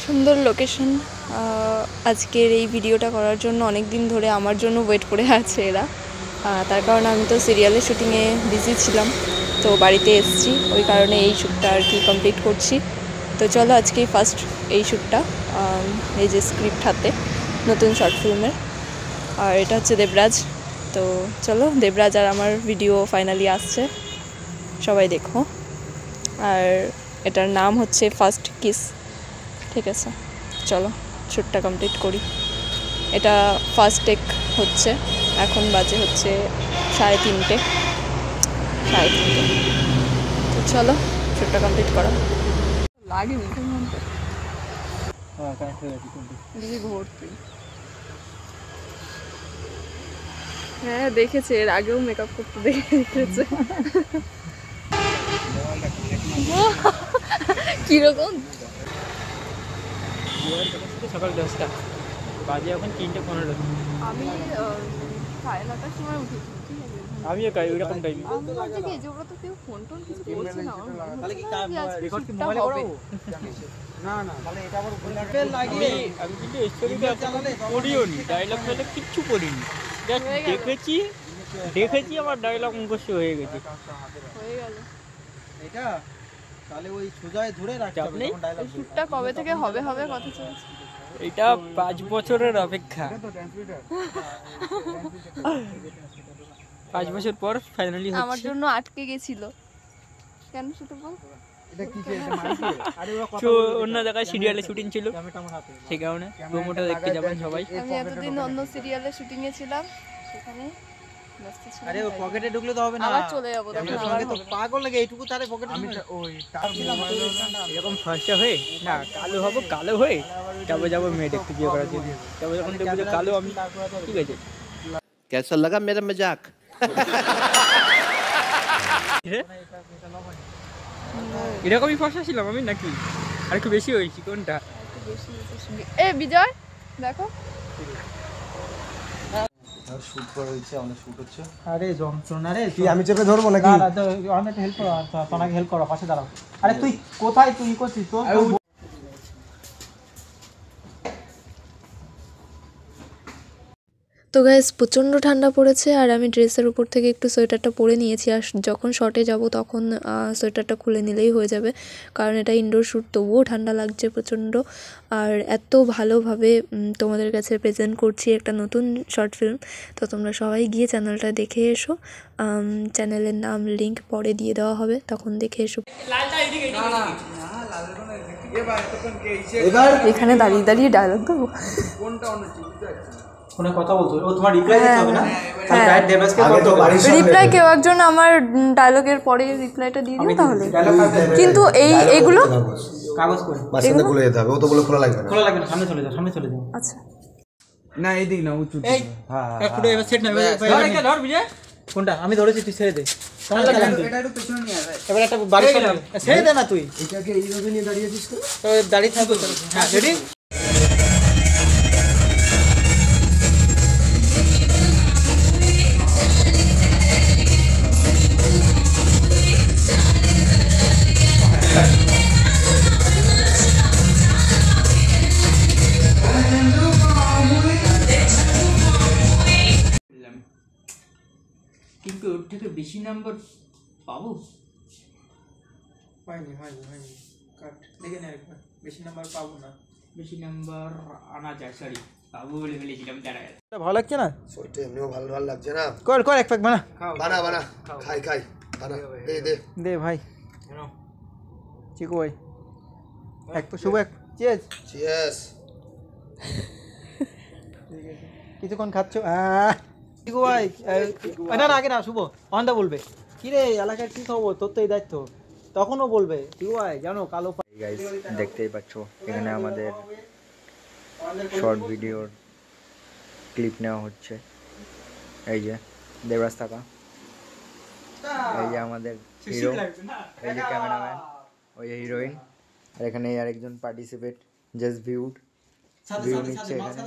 সুন্দর লোকেশন। আজকের এই ভিডিওটা করার জন্য অনেক দিন ধরে আমার জন্য ওয়েট করে আছে এরা, তার কারণে আমি তো সিরিয়ালের শ্যুটিংয়ে বিজি ছিলাম, তো বাড়িতে এসেছি, ওই কারণে এই শ্যুটটা আর কি কমপ্লিট করছি। তো চলো আজকেই ফার্স্ট এই শ্যুটটা, এই যে স্ক্রিপ্ট হাতে নতুন শর্ট ফিল্মের, আর এটা হচ্ছে দেবরাজ। তো চলো, দেবরাজ আর আমার ভিডিও ফাইনালি আসছে, সবাই দেখো। আর এটার নাম হচ্ছে ফার্স্ট কিস। ঠিক আছে, চলো শ্যুটটা কমপ্লিট করি। এটা ফার্স্ট টেক হচ্ছে, এখন বাজে হচ্ছে 3:30। তো চলো শ্যুটটা কমপ্লিট করো। লাগে মুখের মধ্যে ভর্তি। হ্যাঁ দেখেছে, এর আগেও মেকআপ করতে দেখেছে। কিরকম? সকাল 10টা বাজে, এখন 3:15। আমি 9:30টার সময় উঠেছি। আমিও কাই ওইরকম টাইমে। আমি ভাবছি কি যে ওরা তো কেউ ফোন টোন কিছু করছে না, তাহলে কি রেকর্ড কি মোবাইলে করব? না না, তাহলে এটা আবার উপরে লাগিয়ে আমি কিন্তু স্টোরিটা পড়িও নি, ডায়লগ ফেলে কিচ্ছু পড়িনি, জাস্ট দেখেছি আমার ডায়লগ মুখস্থ হয়ে গেছে। হয়ে গেল এটা, তাহলে ওই সোজায় ধরে রাখতে হবে তখন ডায়লগ। শ্যুটটা কবে থেকে হবে কথা চলছে? এটা 5 বছরের অপেক্ষা। 5 বছর পর ফাইনালি হচ্ছে। আমার জন্য আটকে গেছিল কেন সেটা বল। এটা কি এটা মানছে? আরে ওরা তো অন্য জায়গায় সিরিয়ালে শুটিং ছিল, সেই কারণে প্রোমোটা দেখতে যাবেন সবাই। আমি এতদিন অন্য সিরিয়ালে শুটিং এ ছিলাম, সেখানে ব্যস্ত ছিলাম। আরে ও পকেটে ঢুকলে তো হবে না, আবার চলে যাব তখন। সঙ্গে তো পাগল লাগে এইটুকু তারে পকেটে। আমি ওই তার এরকম ফার্স্টে হয়ে না কালো হবো, কালো হয়ে যাবো মেয়ে দেখতে বিয়ে করার জন্য। যাবো যখন দেখবো যে কালো আমি, ঠিক আছে। कैसा लगा मेरा मजाक? এরকমই ফর্সা ছিলাম আমি নাকি আর একটু বেশি হয়েছি? কোনটা এ বিজয় দেখো, শুট করা হয়েছে, আমাদের শুট হচ্ছে। আরে যন্ত্রণা রে, কি আমি চেপে ধরবো নাকি? না আমি একটা হেল্প করো, তোনাকে হেল্প করো, পাশে দাঁড়াও। আরে তুই কোথায়, তুই করছিস তো? তো গাইস প্রচণ্ড ঠান্ডা পড়েছে, আর আমি ড্রেসের উপর থেকে একটু সোয়েটারটা পরে নিয়েছি, আর যখন শর্টে যাব তখন সোয়েটারটা খুলে নিলেই হয়ে যাবে, কারণ এটা ইনডোর শ্যুট, তবুও ঠান্ডা লাগছে প্রচণ্ড। আর এত ভালোভাবে তোমাদের কাছে প্রেজেন্ট করছি একটা নতুন শর্ট ফিল্ম, তো তোমরা সবাই গিয়ে চ্যানেলটা দেখে এসো। চ্যানেলের নাম লিঙ্ক পরে দিয়ে দেওয়া হবে, তখন দেখে এসো। এখানে দাঁড়িয়ে দাঁড়িয়ে ডায়লগ দেবো? ফোনে কথা বলছো, ও তোমার রিপ্লাই দিতে হবে না? তাহলে ডাইরেক্ট দেবরাজকে কল করো। রিপ্লাই কেউ একজন আমার ডায়লগের পরে রিপ্লাইটা দিয়ে দিও তাহলে। কিন্তু এইগুলো কাগজ করে মাঝখানে খুলে যেতে হবে, ও তো বলে খোলা লাগবে না। খোলা লাগবে না, সামনে চলে যাও, সামনে চলে যাও। আচ্ছা না এইদিক না, উঁচু। এই এক ফুটো এবার সেট না, ধর বিজয়। কোনটা আমি ধরেছি, তুই ছেড়ে দে। এটা একটু পেছনে নিয়ে আয়। এবার একটা বাড়ি ছেড়ে দে না, তুই এটাকে এইভাবে নিয়ে দাঁড়িয়েছিস কেন? তো দাঁড়িয়ে থাকো। হ্যাঁ রেডি। কিন্তু ওর থেকে বেশি নাম্বার পাবো? হয়নি কাট, দেখে নে একবার। বেশি নাম্বার পাবো না, বেশি নাম্বার আনা যায়, সরি পাবো বলে ফেলেছিলাম। ভালো লাগছে না? ওইটা এমনিও ভালো লাগছে না। কর এক প্যাক বানা। বানা খাই বানা, দে ভাই। চিকু ভাই এক শুভ, এক চিয়ার্স। কিছুক্ষণ খাচ্ছ? চিকু ভাই না আগে না, শুভ অন্দা বলবে কি রে এলাকার কি খবর, তোর তো এই দায়িত্ব, তখনও বলবে চিকু ভাই জানো কালো। গাইস দেখতেই পাচ্ছ এখানে আমাদের শর্ট ভিডিওর ক্লিপ নেওয়া হচ্ছে। এই যে দেবরাজ থাকা, এই যে আমাদের হিরো, এই যে ক্যামেরাম্যান, ওই যে হিরোইন, আর এখানে আরেকজন পার্টিসিপেট জাস্ট ভিউ নিচ্ছে এখানে।